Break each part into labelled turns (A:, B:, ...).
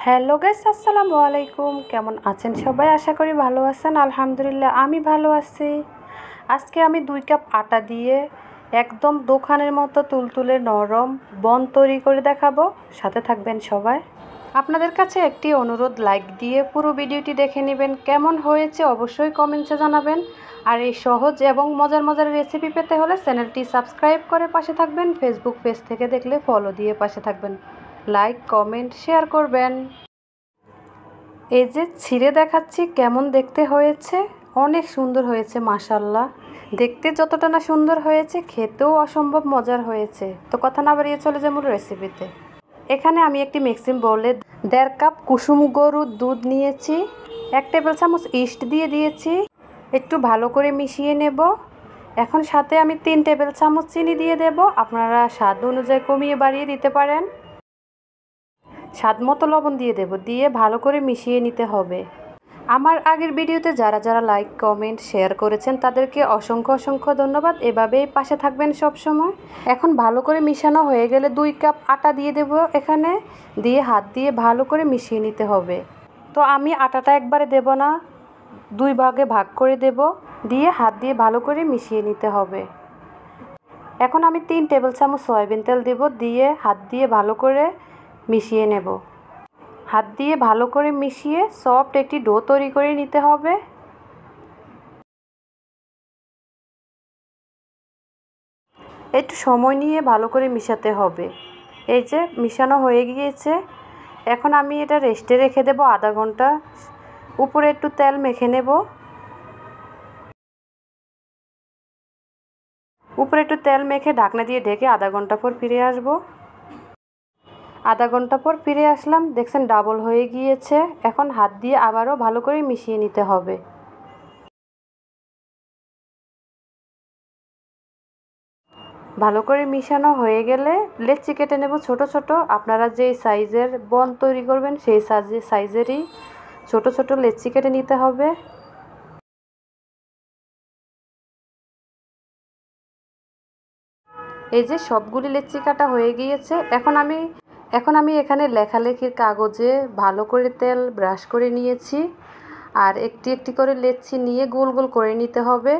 A: Hello guys, আসসালামু আলাইকুম। কেমন আছেন সবাই? আশা করি ভালো আছেন। আলহামদুলিল্লাহ আমি ভালো আছি। আজকে আমি 2 কাপ আটা দিয়ে একদম দোকানের মতো তুলতুলে নরম বন তৈরি করে দেখাবো। সাথে থাকবেন সবাই। আপনাদের কাছে একটি অনুরোধ, লাইক দিয়ে পুরো ভিডিওটি দেখে নেবেন। কেমন হয়েছে অবশ্যই কমেন্টে জানাবেন। আর এই সহজ এবং মজার মজার রেসিপি পেতে হলে চ্যানেলটি সাবস্ক্রাইব করে পাশে থাকবেন। ফেসবুক পেজ থেকে দেখলে ফলো দিয়ে পাশে থাকবেন। লাইক, কমেন্ট, শেয়ার করবেন। এই যে ছিঁড়ে দেখাচ্ছি কেমন দেখতে হয়েছে। অনেক সুন্দর হয়েছে মাশাআল্লাহ। দেখতে যতটা না সুন্দর হয়েছে, খেতেও অসম্ভব মজার হয়েছে। তো কথা না বাড়িয়ে চলে যাই মূল রেসিপিতে। এখানে আমি একটি মিক্সিং বোলে 1.5 কাপ কুসুম গরুর দুধ নিয়েছি। 1 টেবিল চামচ ইস্ট দিয়ে দিয়েছি। একটু ভালো করে মিশিয়ে নেব। এখন সাথে আমি 3 টেবিল চামচ চিনি দিয়ে দেব। আপনারা স্বাদ অনুযায়ী কমিয়ে বাড়িয়ে দিতে পারেন। স্বাদ মতো লবণ দিয়ে দেব। দিয়ে ভালো করে মিশিয়ে নিতে হবে। আমার আগের ভিডিওতে যারা যারা লাইক, কমেন্ট, শেয়ার করেছেন তাদেরকে অসংখ্য ধন্যবাদ। এভাবেই পাশে থাকবেন সব সময়। এখন ভালো করে মিশানো হয়ে গেলে 2 কাপ আটা দিয়ে দেব এখানে। দিয়ে হাত দিয়ে ভালো করে মিশিয়ে নিতে হবে। তো আমি আটাটা একবারে দেব না, 2 ভাগে ভাগ করে দেব। দিয়ে হাত দিয়ে ভালো করে মিশিয়ে নিতে হবে। এখন আমি 3 টেবিল চামচ সয়াবিন তেল দেব। দিয়ে হাত দিয়ে ভালো করে মিশিয়ে নেব। হাত দিয়ে ভালো করে মিশিয়ে সফট একটি ডো তৈরি করে নিতে হবে। একটু সময় নিয়ে ভালো করে মিশাতে হবে। এই যে মিশানো হয়ে গিয়েছে। এখন আমি এটা রেস্টে রেখে দেব আধা ঘন্টা। উপরে একটু তেল মেখে নেব। উপরে একটু তেল মেখে ঢাকনা দিয়ে ঢেকে আধা ঘন্টা পর ফিরে আসব। আধা ঘন্টা পর ফিরে আসলাম। দেখছেন ডাবল হয়ে গিয়েছে। এখন হাত দিয়ে আবারও ভালো করে মিশিয়ে নিতে হবে। ভালো করে মিশানো হয়ে গেলে লেচি কেটে নেব ছোট ছোট। আপনারা যেই সাইজের বন তৈরি করবেন সেই সাইজেরই ছোট ছোট লেচি কেটে নিতে হবে। এই যে সবগুলি লেচি কাটা হয়ে গিয়েছে। এখন আমি এখানে লেখালেখির কাগজে ভালো করে তেল ব্রাশ করে নিয়েছি। আর একটি একটি করে লেচি নিয়ে গোল গোল করে নিতে হবে।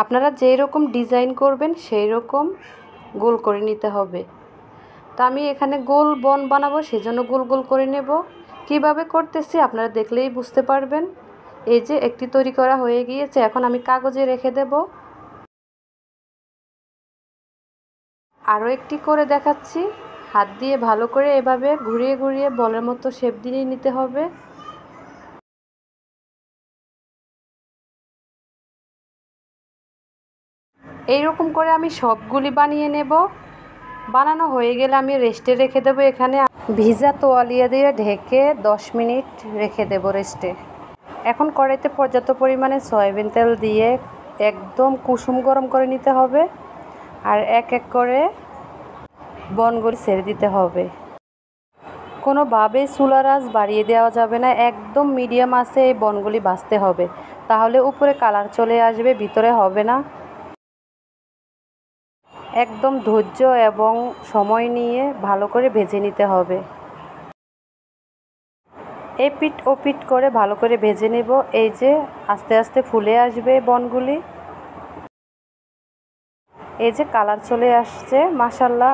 A: আপনারা যেই রকম ডিজাইন করবেন সেই রকম গোল করে নিতে হবে। তো আমি এখানে গোল বন বানাবো, সেজন্য গোল গোল করে নেব। কিভাবে করতেছি আপনারা দেখলেই বুঝতে পারবেন। এই যে একটি তৈরি করা হয়ে গিয়েছে। এখন আমি কাগজে রেখে দেব। আরও একটি করে দেখাচ্ছি। হাত দিয়ে ভালো করে এভাবে ঘুরিয়ে ঘুরিয়ে বলের মতো শেপ দিয়ে নিতে হবে। এইরকম করে আমি সবগুলি বানিয়ে নেব। বানানো হয়ে গেলে আমি রেস্টে রেখে দেবো। এখানে ভিজা তোয়ালিয়া দিয়ে ঢেকে 10 মিনিট রেখে দেব রেস্টে। এখন কড়াইতে পর্যাপ্ত পরিমাণে সয়াবিন তেল দিয়ে একদম কুসুম গরম করে নিতে হবে। আর এক এক করে বনগুলি ছেড়ে দিতে হবে। কোনোভাবেই চুলার আঁচ বাড়িয়ে দেওয়া যাবে না। একদম মিডিয়াম আঁচে এই বনগুলি ভাজতে হবে। তাহলে উপরে কালার চলে আসবে, ভিতরে হবে না। একদম ধৈর্য এবং সময় নিয়ে ভালো করে ভেজে নিতে হবে। এপিট ওপিট করে ভালো করে ভেজে নেব। এই যে আস্তে আস্তে ফুলে আসবে বনগুলি। এই যে কালার চলে আসছে মাশাআল্লাহ।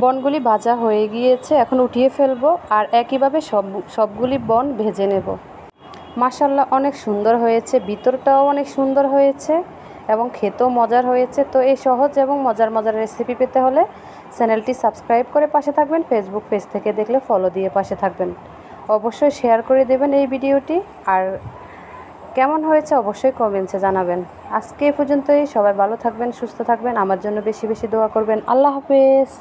A: বনগুলি ভাজা হয়ে গিয়েছে। এখন উঠিয়ে ফেলবো। আর একইভাবে সবগুলি বন ভেজে নেব। মাশাআল্লাহ অনেক সুন্দর হয়েছে। ভিতরটাও অনেক সুন্দর হয়েছে এবং খেতেও মজার হয়েছে। তো এই সহজ এবং মজার মজার রেসিপি পেতে হলে চ্যানেলটি সাবস্ক্রাইব করে পাশে থাকবেন। ফেসবুক পেজ থেকে দেখলে ফলো দিয়ে পাশে থাকবেন। অবশ্যই শেয়ার করে দেবেন এই ভিডিওটি। আর কেমন হয়েছে অবশ্যই কমেন্টসে জানাবেন। আজকে এ পর্যন্তই। সবাই ভালো থাকবেন, সুস্থ থাকবেন। আমার জন্য বেশি বেশি দোয়া করবেন। আল্লাহ হাফেজ।